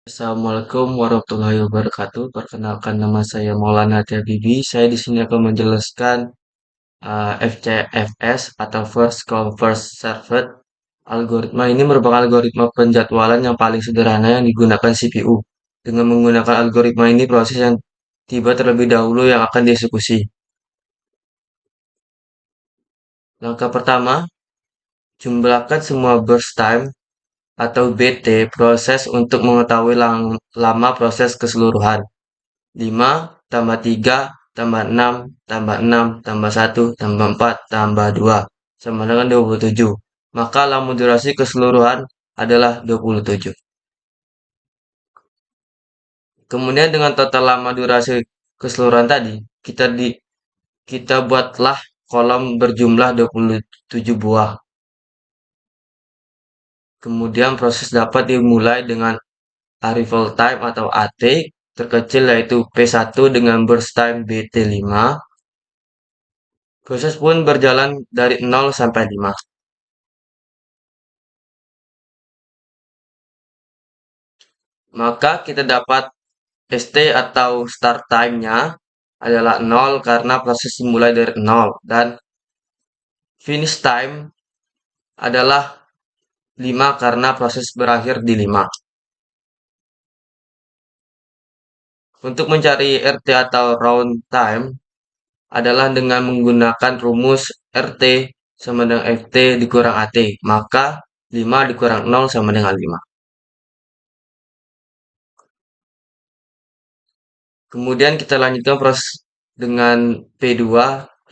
Assalamualaikum warahmatullahi wabarakatuh. Perkenalkan nama saya Maulana Bibi. Saya di sini akan menjelaskan FCFS atau First Come First Served. Algoritma ini merupakan algoritma penjadwalan yang paling sederhana yang digunakan CPU. Dengan menggunakan algoritma ini, proses yang tiba terlebih dahulu yang akan dieksekusi. Langkah pertama, jumlahkan semua burst time atau BT proses untuk mengetahui lama proses keseluruhan. 5 tambah 3 tambah 6 tambah 6 tambah 1 tambah 4 tambah 2 sama dengan 27. Maka lama durasi keseluruhan adalah 27. Kemudian dengan total lama durasi keseluruhan tadi, kita buatlah kolom berjumlah 27 buah. Kemudian proses dapat dimulai dengan arrival time atau AT terkecil yaitu P1 dengan burst time BT5. Proses pun berjalan dari 0 sampai 5. Maka kita dapat ST atau start time-nya adalah 0 karena proses dimulai dari 0 dan finish time adalah 5 karena proses berakhir di 5. Untuk mencari RT atau round time adalah dengan menggunakan rumus RT sama dengan FT dikurang AT. Maka 5 dikurang 0 sama dengan 5. Kemudian kita lanjutkan proses dengan P2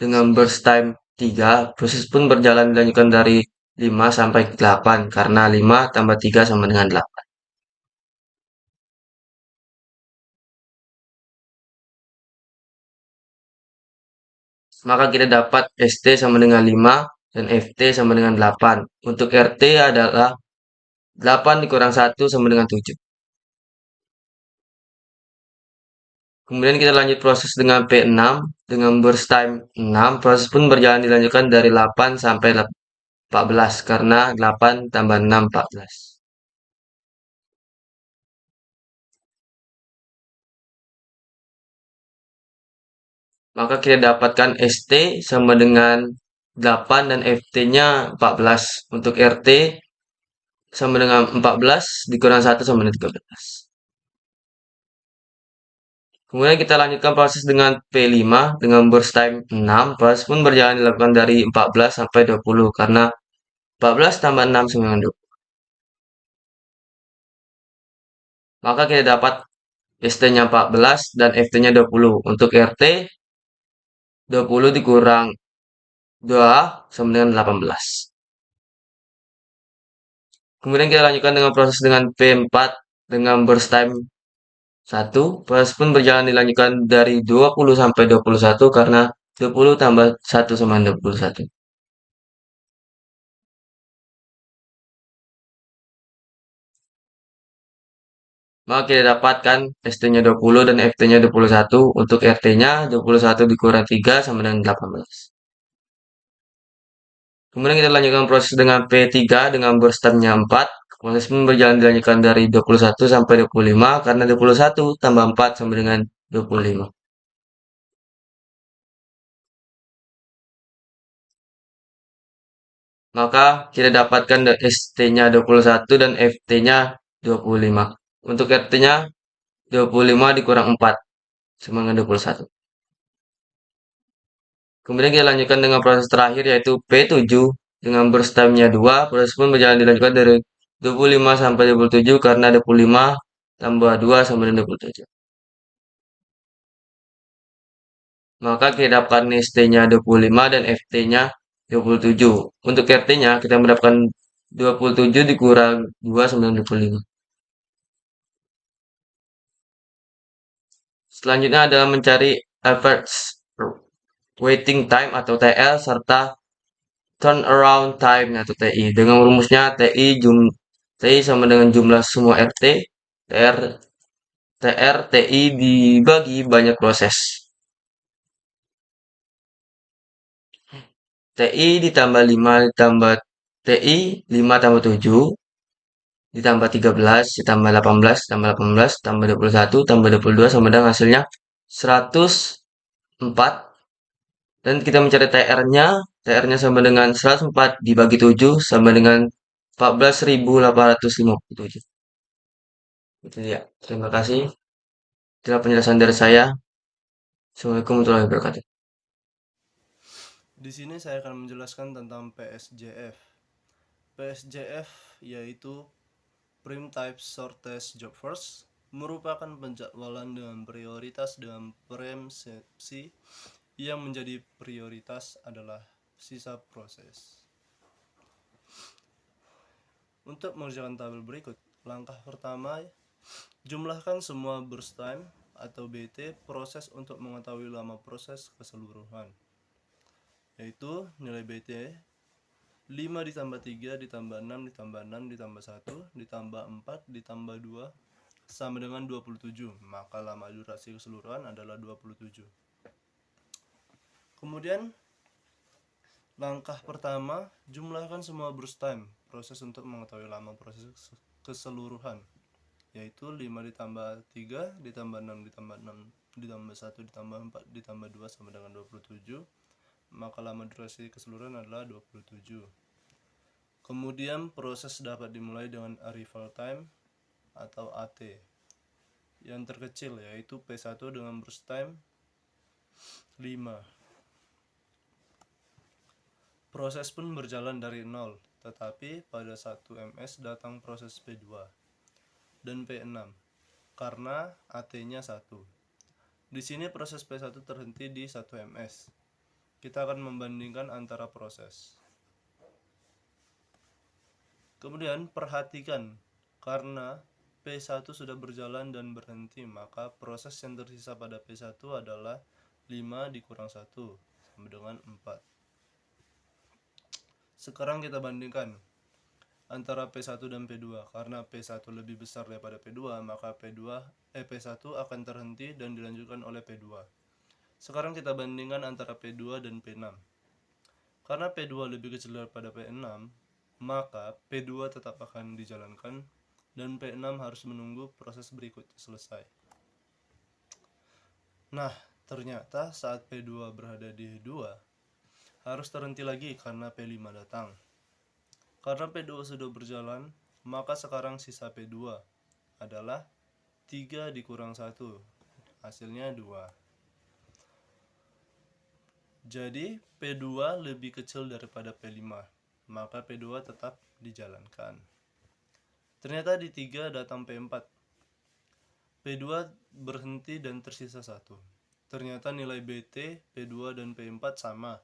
dengan burst time 3. Proses pun berjalan dilanjutkan dari 5 sampai 8 karena 5 tambah 3 sama dengan 8. Maka kita dapat ST sama dengan 5 dan FT sama dengan 8. Untuk RT adalah 8 dikurang 1 sama dengan 7. Kemudian kita lanjut proses dengan P6 dengan burst time 6. Proses pun berjalan dilanjutkan dari 8 sampai 14 karena 8 tambah 6 14. Maka kita dapatkan ST sama dengan 8 dan FT-nya 14. Untuk RT sama dengan 14 dikurang 1 sama dengan 13. Kemudian kita lanjutkan proses dengan P5 dengan burst time 6. Proses pun berjalan dilakukan dari 14 sampai 20 karena 14 tambah 6 sama dengan 20. Maka kita dapat ST-nya 14 dan FT-nya 20. Untuk RT 20 dikurang 2 sama dengan 18. Kemudian kita lanjutkan dengan proses dengan P4 dengan burst time 1. Proses pun berjalan dilanjutkan dari 20 sampai 21 karena 20 tambah 1 sama 21. Maka kita dapatkan ST-nya 20 dan FT-nya 21. Untuk RT-nya 21 dikurang 3 sama dengan 18. Kemudian kita lanjutkan proses dengan P3 dengan burst time-nya 4. Proses pun berjalan dilanjutkan dari 21 sampai 25 karena 21 tambah 4 sama dengan 25. Maka kita dapatkan ST-nya 21 dan FT-nya 25. Untuk RT-nya 25 dikurang 4 sama dengan 21. Kemudian kita lanjutkan dengan proses terakhir yaitu P7 dengan burst time-nya 2. Proses pun berjalan dilanjutkan dari 25 sampai 27 karena 25 tambah 2 sama dengan 27. Maka kita dapatkan ST-nya 25 dan FT-nya 27. Untuk RT-nya kita mendapatkan 27 dikurang 2 sama dengan 25. Selanjutnya adalah mencari average waiting time atau TL serta turnaround time atau TI. Dengan rumusnya TI sama dengan jumlah semua RT, TI dibagi banyak proses. TI ditambah 5 ditambah TI 5 tambah 7 ditambah 13, ditambah 18, ditambah 18, tambah 21, tambah 22 sama dengan hasilnya 104. Dan kita mencari TR-nya. TR-nya sama dengan 104 dibagi 7 sama dengan 14.857. Itu dia. Terima kasih. Itulah penjelasan dari saya. Assalamualaikum warahmatullahi wabarakatuh. Di sini saya akan menjelaskan tentang PSJF. PSJF yaitu Prime Type Shortest Job First, merupakan penjadwalan dengan prioritas dengan preemsi yang menjadi prioritas adalah sisa proses. Untuk mengerjakan tabel berikut, langkah pertama, jumlahkan semua burst time atau BT proses untuk mengetahui lama proses keseluruhan, yaitu nilai BT 5 ditambah 3 ditambah 6 ditambah 6 ditambah 1 ditambah 4 ditambah 2 sama dengan 27. Maka lama durasi keseluruhan adalah 27. Kemudian langkah pertama, jumlahkan semua burst time proses untuk mengetahui lama proses keseluruhan, yaitu 5 ditambah 3 ditambah 6 ditambah 6 ditambah 1 ditambah 4 ditambah 2 sama dengan 27. Maka lama durasi keseluruhan adalah 27. Kemudian proses dapat dimulai dengan arrival time atau AT yang terkecil, yaitu P1 dengan burst time 5. Proses pun berjalan dari 0, tetapi pada 1 ms datang proses P2 dan P6 karena AT-nya 1. Di sini proses P1 terhenti di 1 ms. Kita akan membandingkan antara proses. Kemudian perhatikan, karena P1 sudah berjalan dan berhenti, maka proses yang tersisa pada P1 adalah 5 dikurang 1 sama dengan 4. Sekarang kita bandingkan antara P1 dan P2. Karena P1 lebih besar daripada P2, maka P1 akan terhenti dan dilanjutkan oleh P2. Sekarang kita bandingkan antara P2 dan P6. Karena P2 lebih kecil daripada P6, maka P2 tetap akan dijalankan dan P6 harus menunggu proses berikutnya selesai. Nah, ternyata saat P2 berada di 2, harus terhenti lagi karena P5 datang. Karena P2 sudah berjalan, maka sekarang sisa P2 adalah 3 dikurang 1, hasilnya 2. Jadi P2 lebih kecil daripada P5, maka P2 tetap dijalankan. Ternyata di 3 datang P4. P2 berhenti dan tersisa 1. Ternyata nilai BT, P2 dan P4 sama.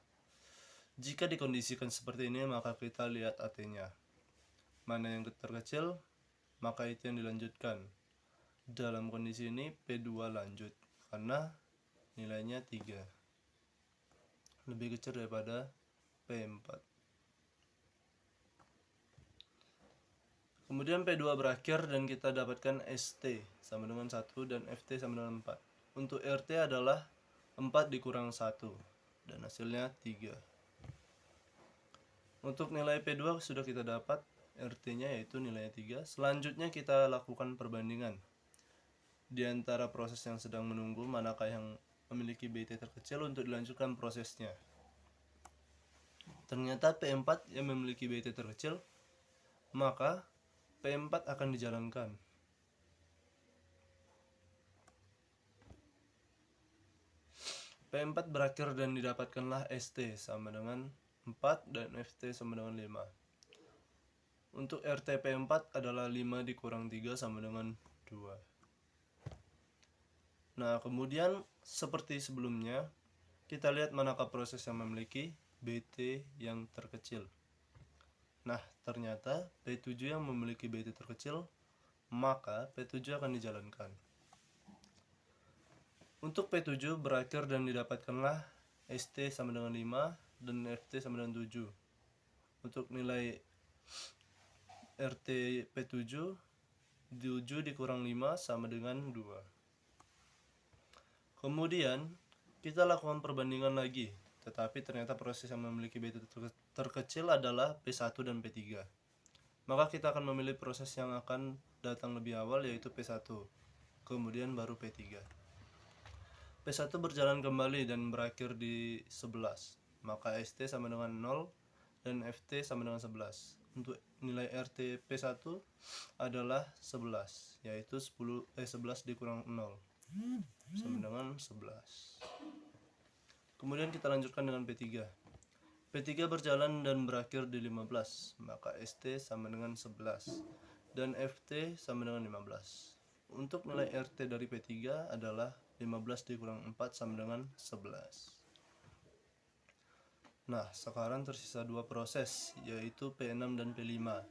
Jika dikondisikan seperti ini, maka kita lihat AT-nya. Mana yang terkecil, maka itu yang dilanjutkan. Dalam kondisi ini P2 lanjut karena nilainya 3, lebih kecil daripada P4. Kemudian P2 berakhir dan kita dapatkan ST sama dengan 1 dan FT sama dengan 4. Untuk RT adalah 4 dikurang 1 dan hasilnya 3. Untuk nilai P2 sudah kita dapat, RT-nya yaitu nilainya 3. Selanjutnya kita lakukan perbandingan di antara proses yang sedang menunggu, manakah yang memiliki BT terkecil untuk dilanjutkan prosesnya. Ternyata P4 yang memiliki BT terkecil, maka P4 akan dijalankan. P4 berakhir dan didapatkanlah ST sama dengan 4 dan FT sama dengan 5. Untuk RT P4 adalah 5 dikurang 3 sama dengan 2. Nah, kemudian seperti sebelumnya, kita lihat manakah proses yang memiliki BT yang terkecil. Nah, ternyata P7 yang memiliki BT terkecil, maka P7 akan dijalankan. Untuk P7 berakhir dan didapatkanlah ST sama dengan 5 dan FT sama dengan 7. Untuk nilai RT P7, 7 dikurang 5 sama dengan 2. Kemudian kita lakukan perbandingan lagi, tetapi ternyata proses yang memiliki BT terkecil adalah P1 dan P3. maka kita akan memilih proses yang akan datang lebih awal, yaitu P1, kemudian baru P3. P1 berjalan kembali dan berakhir di 11, maka ST sama dengan 0 dan FT sama dengan 11. Untuk nilai RT P1 adalah 11, yaitu 11 dikurang 0 sama dengan 11. Kemudian kita lanjutkan dengan P3. P3 berjalan dan berakhir di 15, maka ST sama dengan 11 dan FT sama dengan 15. Untuk nilai RT dari P3 adalah 15 dikurang 4 sama dengan 11. Nah, sekarang tersisa dua proses, yaitu P6 dan P5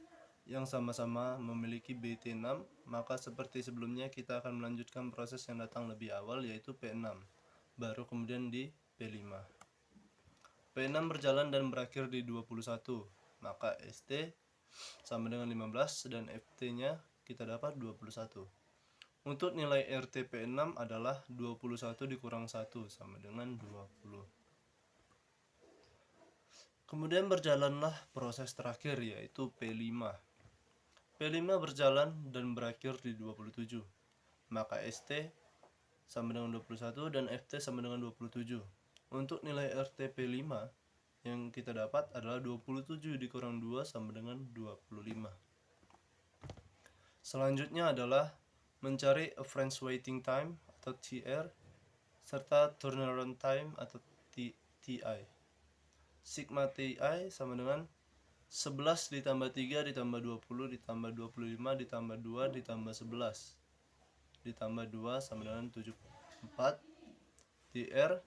yang sama-sama memiliki BT6, maka seperti sebelumnya kita akan melanjutkan proses yang datang lebih awal, yaitu P6, baru kemudian di P5. P6 berjalan dan berakhir di 21, maka ST sama dengan 15 dan FT-nya kita dapat 21. Untuk nilai RT P6 adalah 21 dikurang 1 sama dengan 20. Kemudian berjalanlah proses terakhir, yaitu P5. P5 berjalan dan berakhir di 27, maka ST sama dengan 21 dan FT sama dengan 27. Untuk nilai RT P5 yang kita dapat adalah 27 dikurang 2 sama dengan 25. Selanjutnya adalah mencari average waiting time atau TR serta turnaround time atau TI. Sigma TI sama dengan 11 ditambah 3 ditambah 20 ditambah 25 ditambah 2 ditambah 11 ditambah 2 sama dengan 74. TR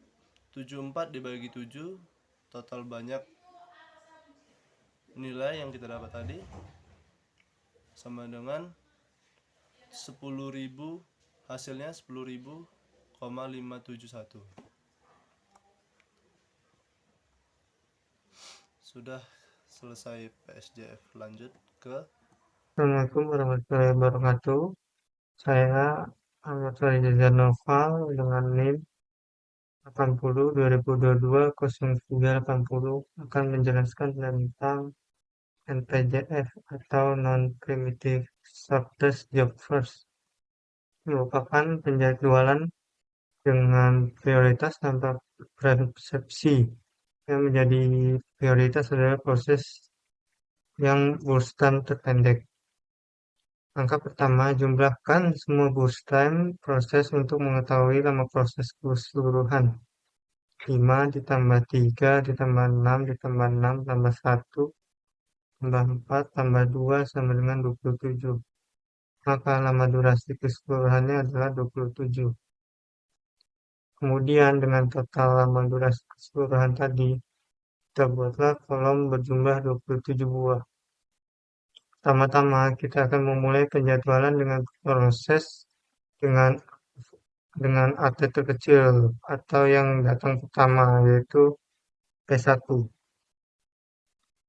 74 dibagi 7, total banyak nilai yang kita dapat tadi sama dengan 10.000, hasilnya 10.000,571. Sudah selesai PSJF, lanjut ke Assalamualaikum warahmatullahi wabarakatuh. Saya Ahmad Farizal Noval dengan NIM 80 2022 akan menjelaskan tentang NPJF atau Non-Primitive Shortest Job First, merupakan penjadwalan dengan prioritas tanpa persepsi. Yang menjadi prioritas adalah proses yang burst time terpendek. Langkah pertama, jumlahkan semua burst time proses untuk mengetahui lama proses keseluruhan. 5 ditambah 3 ditambah 6 ditambah 6 tambah 1 tambah 4 tambah 2 sama dengan 27. Maka lama durasi keseluruhannya adalah 27. Kemudian dengan total lama durasi keseluruhan tadi, kita buatlah kolom berjumlah 27 buah. Pertama-tama kita akan memulai penjadwalan dengan proses dengan AT terkecil atau yang datang pertama, yaitu P1.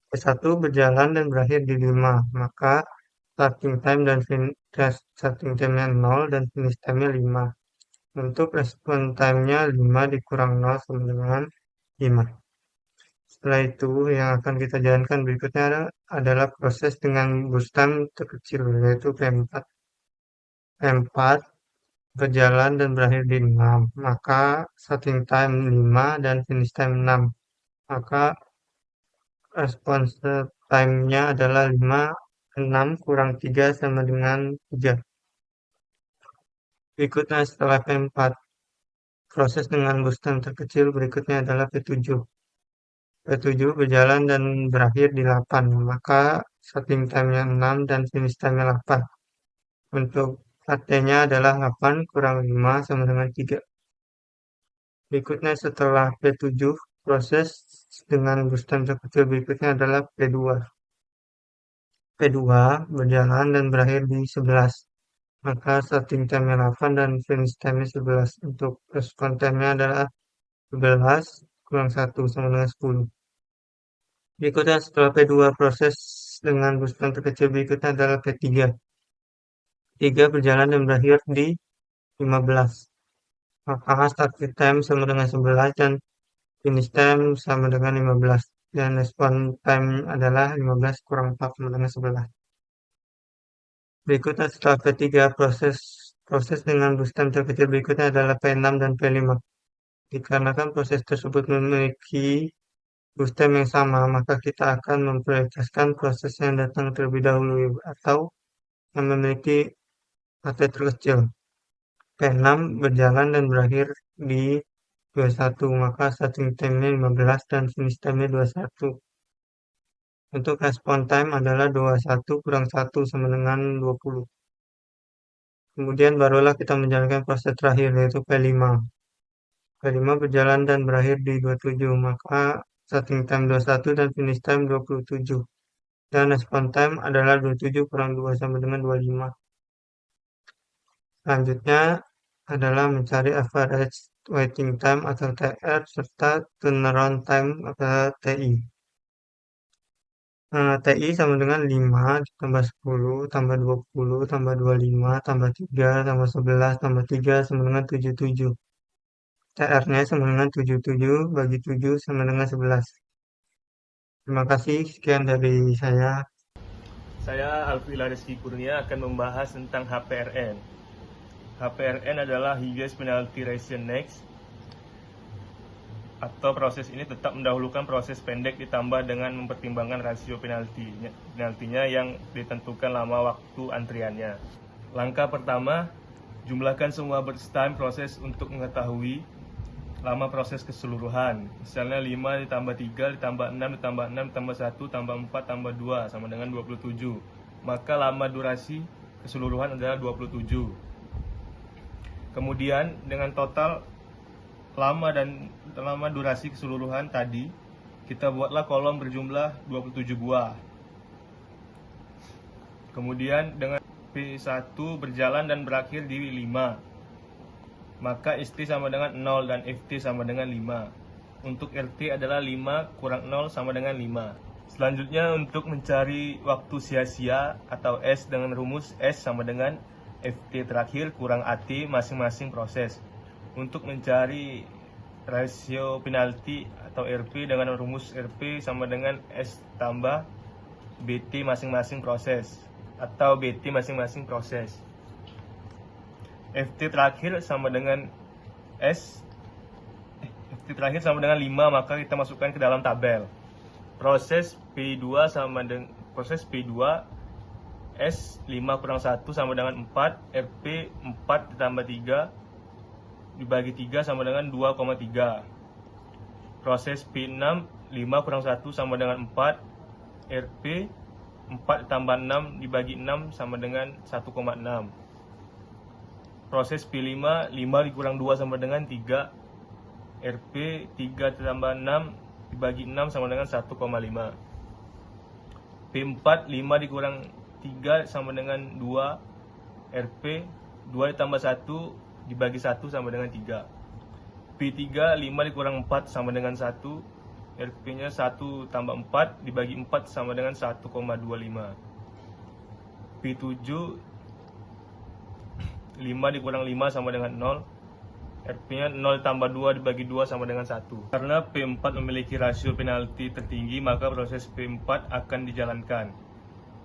P1 berjalan dan berakhir di 5, maka starting time-nya 0 dan finish time-nya 5. Untuk respon time-nya 5 dikurang 0 sama dengan 5. Setelah itu, yang akan kita jalankan berikutnya adalah proses dengan boost time terkecil, yaitu P4. P4 berjalan dan berakhir di 6, maka starting time 5 dan finish time 6. Maka response time-nya adalah 5, 6 kurang 3 sama dengan 3. Berikutnya setelah P4, proses dengan boost time terkecil berikutnya adalah P7. P7 berjalan dan berakhir di 8, maka starting time-nya 6 dan finish time-nya 8. Untuk AT-nya adalah 8 kurang 5 sama dengan 3. Berikutnya setelah P7, proses dengan boost time terkecil berikutnya adalah P2. P2 berjalan dan berakhir di 11, maka starting time-nya 8 dan finish time-nya 11. Untuk respon time-nya adalah 11 kurang 1 sama dengan 10. Berikutnya setelah P2, proses dengan boost time terkecil berikutnya adalah P3. P3 berjalan dan berakhir di 15. Maka start time sama dengan 11 dan finish time sama dengan 15. Dan respon time adalah 15 kurang 4 sama dengan 11. Berikutnya setelah P3, proses dengan bus time terkecil berikutnya adalah P6 dan P5. Dikarenakan proses tersebut memiliki bus time yang sama, maka kita akan memprioritaskan proses yang datang terlebih dahulu atau yang memiliki AT terkecil. P6 berjalan dan berakhir di 21, maka starting time-nya 15 dan finish time-nya 21. Untuk respon time adalah 21 kurang 1 sama dengan 20. Kemudian barulah kita menjalankan proses terakhir yaitu P5. P5 berjalan dan berakhir di 27, maka starting time 21 dan finish time 27. Dan respon time adalah 27 kurang 2 sama dengan 25. Selanjutnya adalah mencari average waiting time atau TR serta turnaround time atau TI. TI sama dengan 5 tambah 10 tambah 20 tambah 25 tambah 3 tambah 11 tambah 3 sama dengan 77. TR-nya sama dengan 77 bagi 7 sama dengan 11. Terima kasih, sekian dari saya. Saya Alfila Rizky Kurnia akan membahas tentang HPRN. HPRN adalah Highest Penalty Ratio Next, atau proses ini tetap mendahulukan proses pendek ditambah dengan mempertimbangkan rasio penaltinya yang ditentukan lama waktu antriannya. Langkah pertama, jumlahkan semua burst time proses untuk mengetahui lama proses keseluruhan. Misalnya 5 ditambah 3 ditambah 6 ditambah 6 ditambah 1 tambah 4 tambah 2 sama dengan 27. Maka lama durasi keseluruhan adalah 27. Kemudian dengan total lama durasi keseluruhan tadi, kita buatlah kolom berjumlah 27 buah. Kemudian dengan P1 berjalan dan berakhir di 5, maka ST sama dengan 0 dan FT sama dengan 5. Untuk RT adalah 5 kurang 0 sama dengan 5. Selanjutnya untuk mencari waktu sia-sia atau S dengan rumus S sama dengan FT terakhir kurang AT masing-masing proses. Untuk mencari rasio penalti atau RP dengan rumus RP sama dengan S tambah BT masing-masing proses atau BT masing-masing proses. FT terakhir sama dengan FT terakhir sama dengan 5, maka kita masukkan ke dalam tabel. Proses P2 S 5 kurang 1 sama dengan 4, RP 4 ditambah 3 dibagi 3 sama dengan 2,3. Proses P6 5 kurang 1 sama dengan 4, RP 4 ditambah 6 dibagi 6 sama dengan 1,6. Proses P5 5 dikurang 2 sama dengan 3, RP 3 ditambah 6 dibagi 6 sama dengan 1,5. P4 5 dikurang 3 sama dengan 2, RP 2 ditambah 1 dibagi 1 sama dengan 3. P3 5 dikurang 4 sama dengan 1, RP nya 1 tambah 4 dibagi 4 sama dengan 1,25. P7 5 dikurang 5 sama dengan 0, RP nya 0 tambah 2 dibagi 2 sama dengan 1. Karena P4 memiliki rasio penalti tertinggi, maka proses P4 akan dijalankan.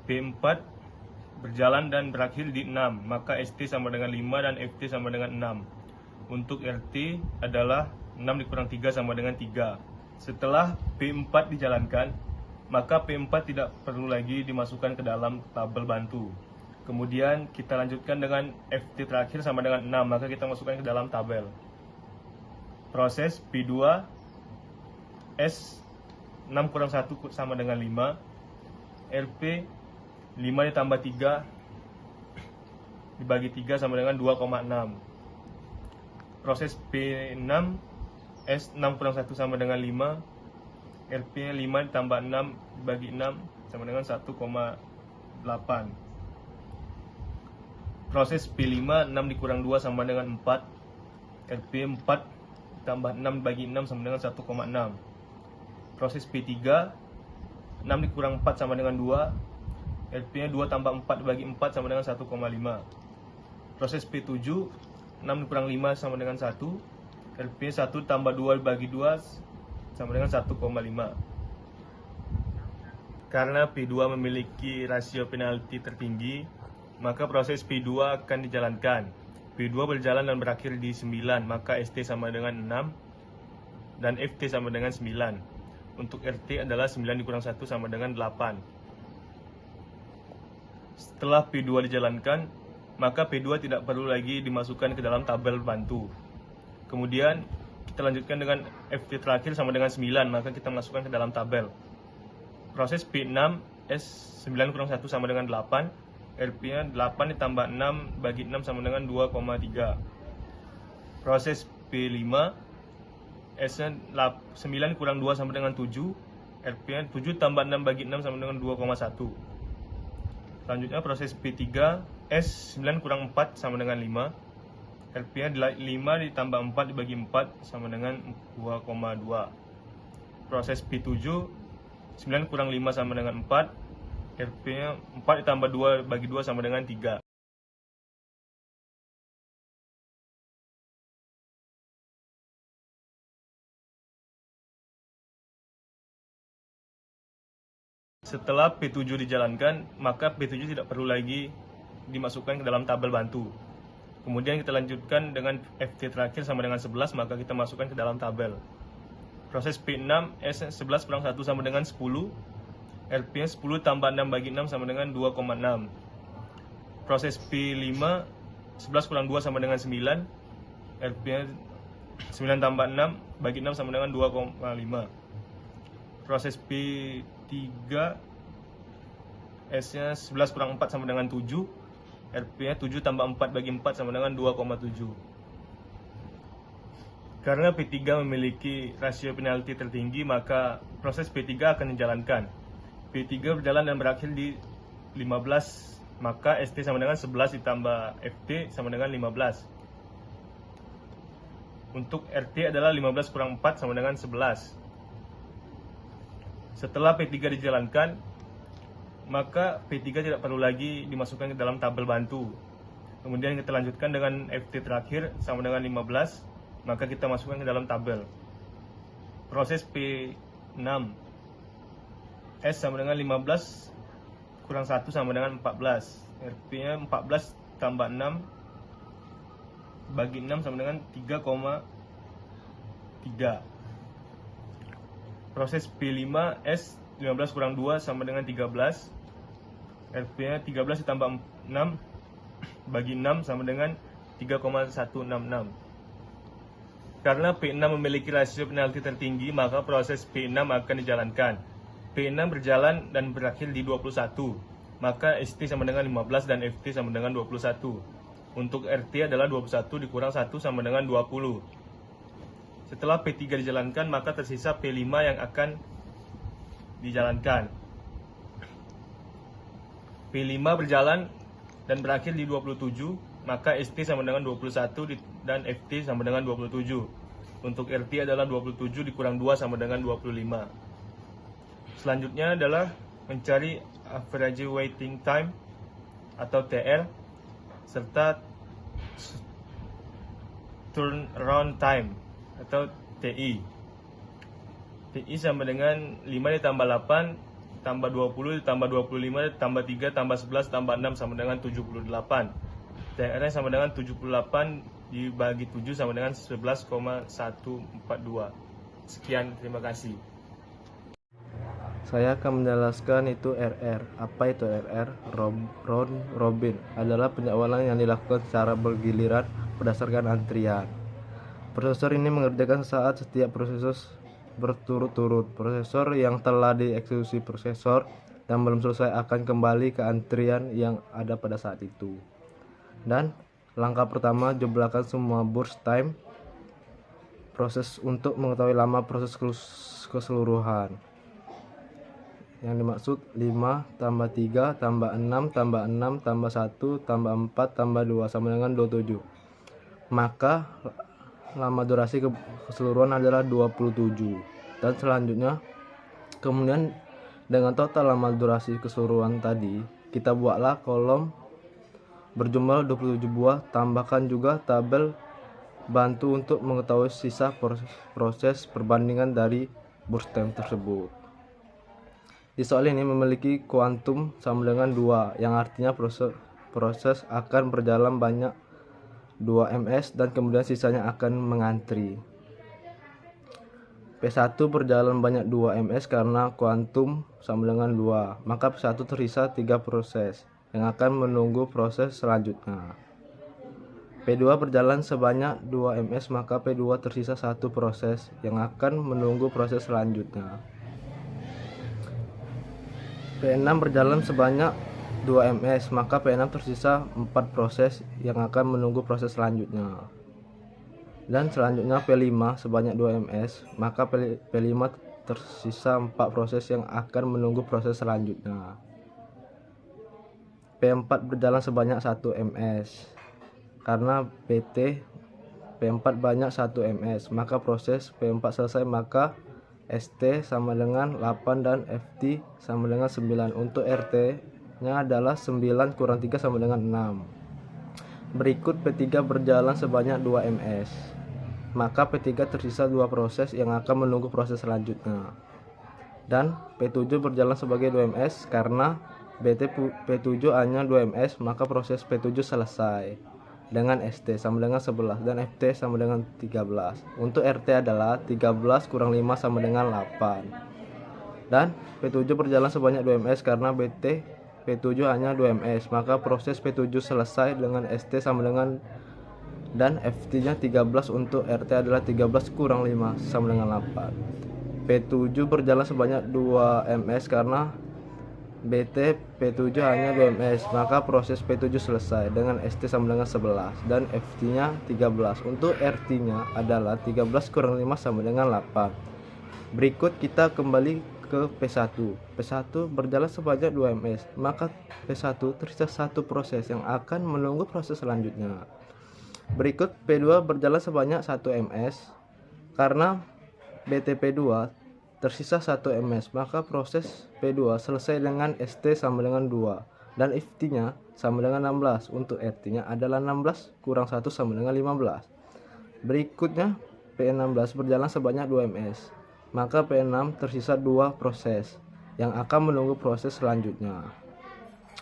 P4 berjalan dan berakhir di 6, maka ST sama dengan 5 dan FT sama dengan 6. Untuk RT adalah 6 dikurang 3 sama dengan 3. Setelah P4 dijalankan, maka P4 tidak perlu lagi dimasukkan ke dalam tabel bantu. Kemudian kita lanjutkan dengan FT terakhir sama dengan 6, maka kita masukkan ke dalam tabel. Proses P2 S 6 kurang 1 sama dengan 5, RP 5 ditambah 3 dibagi 3 sama dengan 2,6. Proses P6 S 6 kurang 1 sama dengan 5, RP 5 ditambah 6 dibagi 6 sama dengan 1,8. Proses P5 6 dikurang 2 sama dengan 4, RP 4 ditambah 6 dibagi 6 sama dengan 1,6. Proses P3 6 dikurang 4 sama dengan 2, RP nya 2 tambah 4 dibagi 4 sama dengan 1,5. Proses P7 6 dikurang 5 sama dengan 1, RP nya 1 tambah 2 dibagi 2 sama dengan 1,5. Karena P2 memiliki rasio penalti tertinggi, maka proses P2 akan dijalankan. P2 berjalan dan berakhir di 9, maka ST sama dengan 6 dan FT sama dengan 9. Untuk RT adalah 9 dikurang 1 sama dengan 8. Setelah P2 dijalankan, maka P2 tidak perlu lagi dimasukkan ke dalam tabel bantu. Kemudian kita lanjutkan dengan FT terakhir sama dengan 9, maka kita masukkan ke dalam tabel. Proses P6 S9 kurang 1 sama dengan 8. RP-nya 8 ditambah 6 bagi 6 sama dengan 2,3. Proses P5 S9 kurang 2 sama dengan 7. RP-nya 7 tambah 6 bagi 6 sama dengan 2,1. Selanjutnya proses P3 S9 kurang 4 sama dengan 5. RP-nya 5 ditambah 4 dibagi 4 sama dengan 2,2. Proses P7 9 kurang 5 sama dengan 4. RP-nya 4 ditambah 2 bagi 2 sama dengan 3. Setelah P7 dijalankan, maka P7 tidak perlu lagi dimasukkan ke dalam tabel bantu. Kemudian kita lanjutkan dengan FT terakhir sama dengan 11, maka kita masukkan ke dalam tabel. Proses P6 S11 kurang 1 sama dengan 10. RP-nya 10 tambah 6 bagi 6 sama dengan 2,6. Proses P5 11 kurang 2 sama dengan 9. RP-nya 9 tambah 6 bagi 6 sama dengan 2,5. Proses P3 S-nya 11 kurang 4 sama dengan 7. RP-nya 7 tambah 4 bagi 4 sama dengan 2,7. Karena P3 memiliki rasio penalti tertinggi, maka proses P3 akan dijalankan. P3 berjalan dan berakhir di 15, maka ST sama dengan 11 ditambah FT sama dengan 15. Untuk RT adalah 15 kurang 4 sama dengan 11. Setelah P3 dijalankan, maka P3 tidak perlu lagi dimasukkan ke dalam tabel bantu. Kemudian kita lanjutkan dengan FT terakhir sama dengan 15, maka kita masukkan ke dalam tabel. Proses P6 S sama dengan 15 kurang 1 sama dengan 14. RP-nya 14 tambah 6 bagi 6 sama dengan 3,3. Proses P5 S 15 kurang 2 sama dengan 13. RP-nya 13 ditambah 6 bagi 6 sama dengan 3,166. Karena P6 memiliki rasio penalti tertinggi, maka proses P6 akan dijalankan. P6 berjalan dan berakhir di 21, maka ST sama dengan 15 dan FT sama dengan 21. Untuk RT adalah 21 dikurang 1 sama dengan 20. Setelah P3 dijalankan, maka tersisa P5 yang akan dijalankan. P5 berjalan dan berakhir di 27, maka ST sama dengan 21 dan FT sama dengan 27. Untuk RT adalah 27 dikurang 2 sama dengan 25. Selanjutnya adalah mencari average waiting time atau TR serta turnaround time atau TI. TI sama dengan 5 ditambah 8 tambah 20 ditambah 25 tambah 3 tambah 11 tambah 6 sama dengan 78. TR-nya sama dengan 78 dibagi 7 sama dengan 11,142. Sekian, terima kasih. Saya akan menjelaskan itu RR. Apa itu RR? Round robin adalah penjadwalan yang dilakukan secara bergiliran berdasarkan antrian. Prosesor ini mengerjakan saat setiap proses berturut-turut. Prosesor yang telah dieksekusi prosesor dan belum selesai akan kembali ke antrian yang ada pada saat itu. Dan langkah pertama, jumlahkan semua burst time proses untuk mengetahui lama proses keseluruhan. Yang dimaksud 5 tambah 3 tambah 6 tambah 6 tambah 1 tambah 4 tambah 2 sama dengan 27. Maka lama durasi keseluruhan adalah 27. Dan selanjutnya, kemudian dengan total lama durasi keseluruhan tadi, kita buatlah kolom berjumlah 27 buah, tambahkan juga tabel bantu untuk mengetahui sisa proses perbandingan dari burst time tersebut. Di soal ini memiliki kuantum sama dengan 2, yang artinya proses akan berjalan banyak 2 ms dan kemudian sisanya akan mengantri. P1 berjalan banyak 2 ms karena kuantum sama dengan 2, maka P1 tersisa 3 proses yang akan menunggu proses selanjutnya. P2 berjalan sebanyak 2 ms, maka P2 tersisa 1 proses yang akan menunggu proses selanjutnya. P6 berjalan sebanyak 2 ms, maka P6 tersisa 4 proses yang akan menunggu proses selanjutnya. Dan selanjutnya P5 sebanyak 2 ms, maka P5 tersisa 4 proses yang akan menunggu proses selanjutnya. P4 berjalan sebanyak 1 ms. Karena P4 banyak 1 ms, maka proses P4 selesai, maka ST sama dengan 8 dan FT sama dengan 9. Untuk RT nya adalah 9 kurang 3 sama dengan 6. Berikut P3 berjalan sebanyak 2 ms, maka P3 tersisa 2 proses yang akan menunggu proses selanjutnya. Dan P7 berjalan sebagai 2 ms karena P7 hanya 2 ms, maka proses P7 selesai dengan ST sama dengan 11 dan FT sama dengan 13. Untuk RT adalah 13 kurang 5 sama dengan 8. Dan P7 berjalan sebanyak 2 ms karena P7 hanya 2 ms, maka proses P7 selesai dengan ST sama dengan dan FT nya 13. Untuk RT adalah 13 kurang 5 sama dengan 8. P7 berjalan sebanyak 2 ms karena P7 hanya 2 ms, maka proses P7 selesai dengan ST sama dengan 11 dan FT nya 13. Untuk RT nya adalah 13 kurang 5 sama dengan 8. Berikut kita kembali ke P1. P1 berjalan sebanyak 2 ms, maka P1 tersisa 1 proses yang akan menunggu proses selanjutnya. Berikut P2 berjalan sebanyak 1 ms. Karena BTP2 tersisa 1 ms, maka proses P2 selesai dengan ST sama dengan 2 dan FT nya sama dengan 16. Untuk RT nya adalah 16 kurang 1 sama dengan 15. Berikutnya P16 berjalan sebanyak 2 ms, maka P6 tersisa 2 proses yang akan menunggu proses selanjutnya.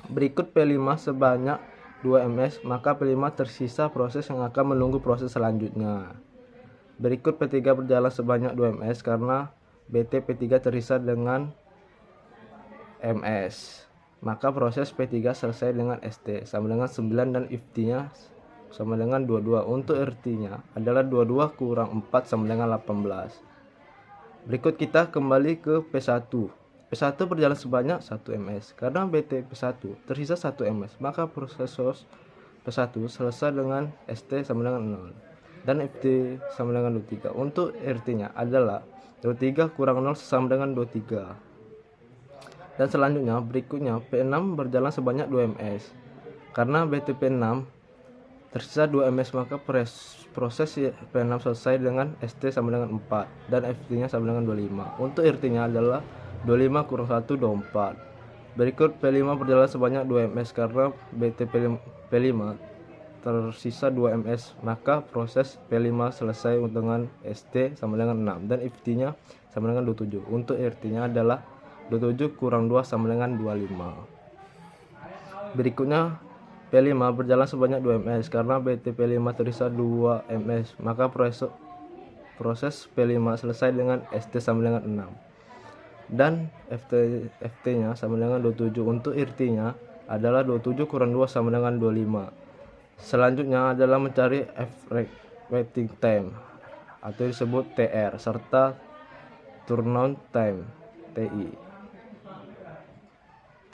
Berikut P5 sebanyak 2 ms, maka P5 tersisa proses yang akan menunggu proses selanjutnya. Berikut P3 berjalan sebanyak 2 ms karena P3 tersisa dengan ms, maka proses P3 selesai dengan ST sama dengan 9 dan FT nya sama dengan 22. Untuk RT nya adalah 22 kurang 4 sama dengan 18. Berikut kita kembali ke P1. P1 berjalan sebanyak 1 ms. Karena BTP1 tersisa 1 ms, maka proses P1 selesai dengan ST sama dengan 0 dan FT sama dengan 23. Untuk RT nya adalah 23 kurang 0 sama dengan 23. Dan selanjutnya berikutnya P6 berjalan sebanyak 2 ms. Karena BTP6 tersisa 2 ms, maka proses P6 selesai dengan ST sama dengan 4 dan FT nya sama dengan 25. Untuk RT nya adalah 25 kurang 1 24. Berikut P5 berjalan sebanyak 2 ms karena P5 tersisa 2 ms, maka proses P5 selesai dengan ST sama dengan 6 dan FT nya sama dengan 27. Untuk RT nya adalah 27 kurang 2 sama dengan 25. Berikutnya P5 berjalan sebanyak 2 ms karena BTP5 tersisa 2 ms, maka proses P5 selesai dengan ST sama dengan 6 dan FT nya sama dengan 27. Untuk RT nya adalah 27 kurang 2 sama dengan 25. Selanjutnya adalah mencari waiting time atau disebut TR serta turnaround time TI.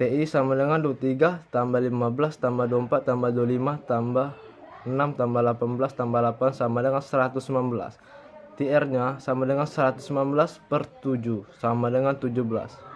TI sama dengan 23 tambah 15 tambah 24 tambah 25 tambah 6 tambah 18 tambah 8 sama dengan 119. TR nya sama dengan 119 per 7 sama dengan 17.